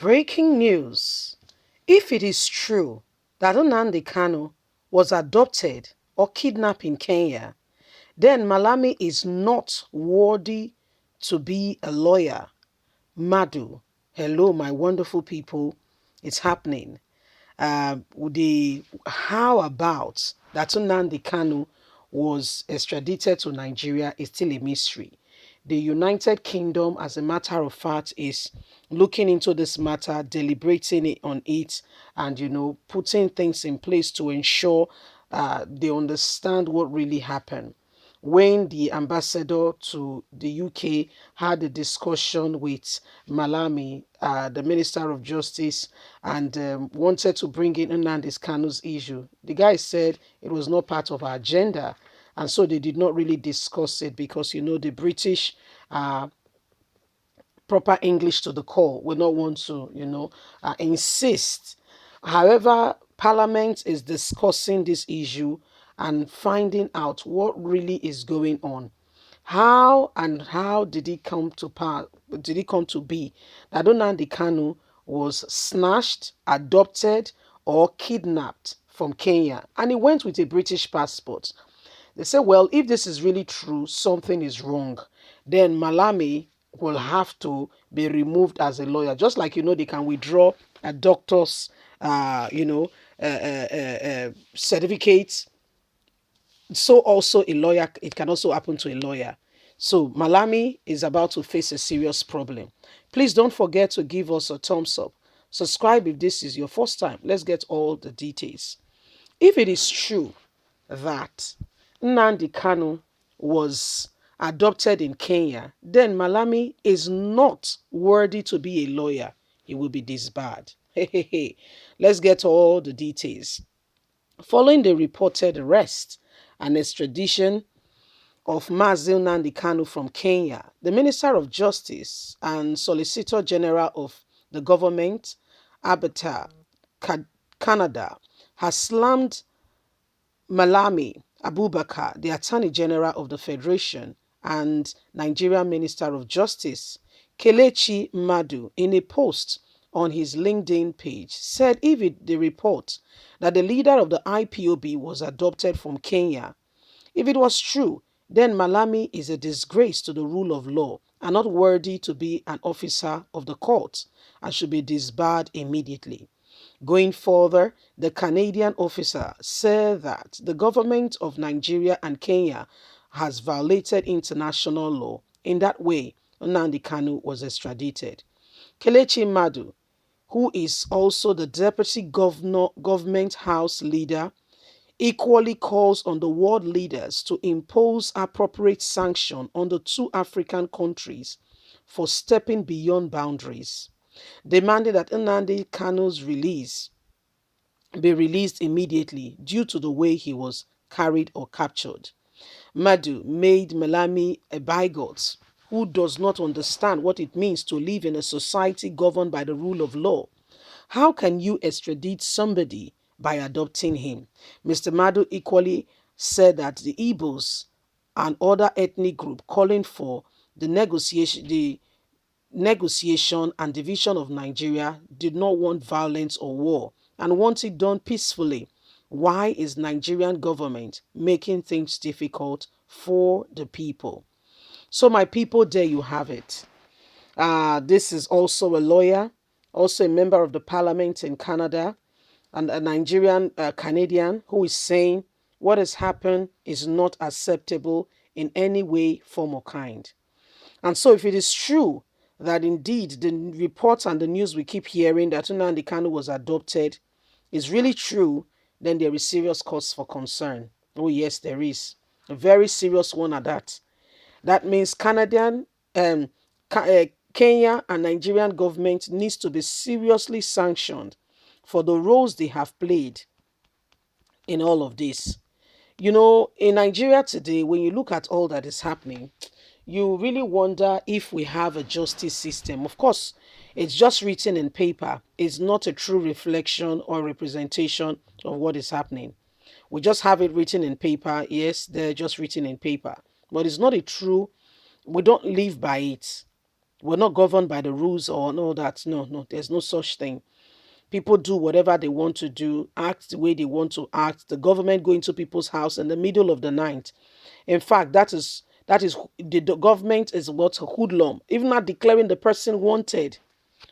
Breaking news. If it is true that NNAMDI KANU was adopted or kidnapped in Kenya, then Malami is not worthy to be a lawyer. Madu, hello, my wonderful people. It's happening. How about that NNAMDI KANU was extradited to Nigeria is still a mystery. The United Kingdom, as a matter of fact, is looking into this matter, deliberating on it, and putting things in place to ensure they understand what really happened. When the ambassador to the UK had a discussion with Malami, the Minister of Justice, and wanted to bring in Nnamdi Kanu's issue, the guy said it was not part of our agenda. And so they did not really discuss it because, the British proper English to the call will not want to, insist. However, Parliament is discussing this issue and finding out what really is going on. How did it come to pass? Did it come to be that Nnamdi Kanu was snatched, adopted, or kidnapped from Kenya, and he went with a British passport? They say, well, if this is really true, something is wrong. Then Malami will have to be removed as a lawyer, just like they can withdraw a doctor's, certificates. So also a lawyer, it can also happen to a lawyer. So Malami is about to face a serious problem. Please don't forget to give us a thumbs up. Subscribe if this is your first time. Let's get all the details. If it is true that Nnamdi Kanu was adopted in Kenya, then Malami is not worthy to be a lawyer. He will be disbarred. Let's get all the details. Following the reported arrest and extradition of Mazi Nnamdi Kanu from Kenya, the Minister of Justice and Solicitor General of the government, Abata, Canada, has slammed Malami Abubakar, the Attorney General of the Federation, and Nigerian Minister of Justice, Kelechi Madu, in a post on his LinkedIn page, said the report that the leader of the IPOB was adopted from Kenya, if it was true, then Malami is a disgrace to the rule of law and not worthy to be an officer of the court and should be disbarred immediately. Going further, the Canadian officer said that the government of Nigeria and Kenya has violated international law. In that way, Nnamdi Kanu was extradited. Kelechi Madu, who is also the deputy government house leader, equally calls on the world leaders to impose appropriate sanction on the two African countries for stepping beyond boundaries, demanding that Nnamdi Kanu's release be released immediately due to the way he was carried or captured. Madu made Malami a bigot who does not understand what it means to live in a society governed by the rule of law. How can you extradite somebody by adopting him? Mr. Madu equally said that the Igbos and other ethnic group calling for the negotiation and division of Nigeria did not want violence or war and want it done peacefully. Why is Nigerian government making things difficult for the people? So my people, there you have it. This is also a lawyer, also a member of the parliament in Canada, and a Nigerian Canadian who is saying what has happened is not acceptable in any way, form, or kind. And so if it is true that indeed the reports and the news we keep hearing that Nnamdi Kanu was adopted is really true, then there is serious cause for concern. Oh yes, there is. A very serious one at that. That means Kenya and Nigerian government needs to be seriously sanctioned for the roles they have played in all of this. In Nigeria today, when you look at all that is happening, you really wonder if we have a justice system. Of course, it's just written in paper. It's not a true reflection or representation of what is happening. We just have it written in paper. Yes, they're just written in paper. But it's not a true, we don't live by it. We're not governed by the rules or no that. No, no, there's no such thing. People do whatever they want to do, act the way they want to act. The government go into people's house in the middle of the night. In fact, that is the government is what hoodlum, even not declaring the person wanted.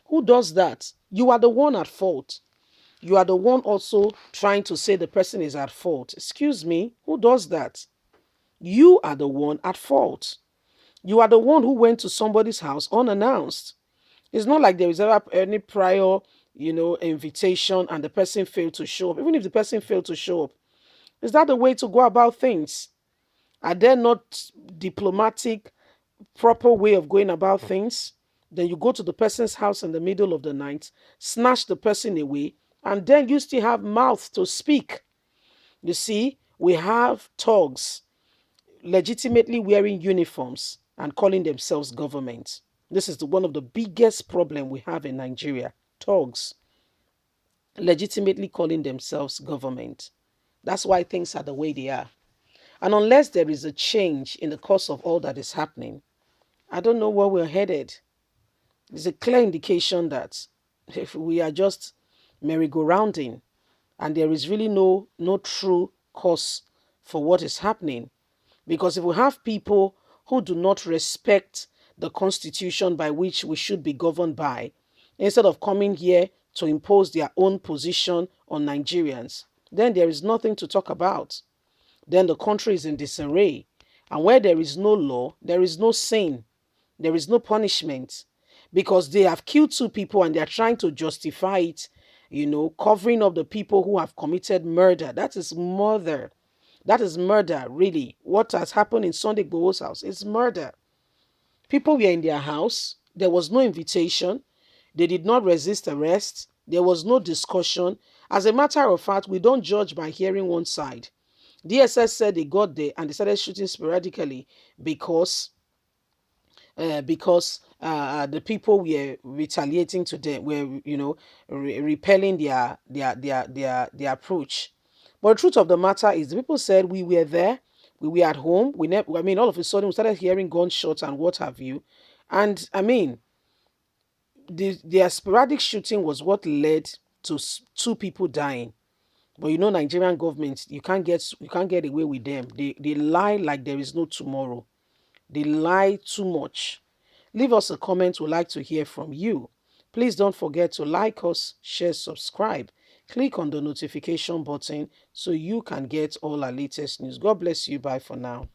Who does that? You are the one at fault. You are the one also trying to say the person is at fault. Excuse me, who does that? You are the one at fault. You are the one who went to somebody's house unannounced. It's not like there is ever any prior, invitation and the person failed to show up. Even if the person failed to show up, is that the way to go about things? Are there not diplomatic, proper way of going about things? Then you go to the person's house in the middle of the night, snatch the person away, and then you still have mouth to speak. You see, we have thugs legitimately wearing uniforms and calling themselves government. This is one of the biggest problem we have in Nigeria. Thugs legitimately calling themselves government. That's why things are the way they are. And unless there is a change in the course of all that is happening, I don't know where we're headed. There's a clear indication that if we are just merry-go-rounding and there is really no true cause for what is happening. Because if we have people who do not respect the constitution by which we should be governed by, instead of coming here to impose their own position on Nigerians, then there is nothing to talk about. Then the country is in disarray. And where there is no law, there is no sin. There is no punishment. Because they have killed two people and they are trying to justify it, covering up the people who have committed murder. That is murder. That is murder, really. What has happened in Sunday Igboho's house is murder. People were in their house. There was no invitation. They did not resist arrest. There was no discussion. As a matter of fact, we don't judge by hearing one side. DSS said they got there and they started shooting sporadically because the people were retaliating to them, were repelling their approach. But the truth of the matter is, the people said we were there, we were at home. I mean, all of a sudden we started hearing gunshots and what have you, and I mean, their sporadic shooting was what led to two people dying. But Nigerian government, you can't get away with them. They lie like there is no tomorrow. They lie too much. Leave us a comment. We'd like to hear from you. Please don't forget to like us, share, subscribe. Click on the notification button so you can get all our latest news. God bless you. Bye for now.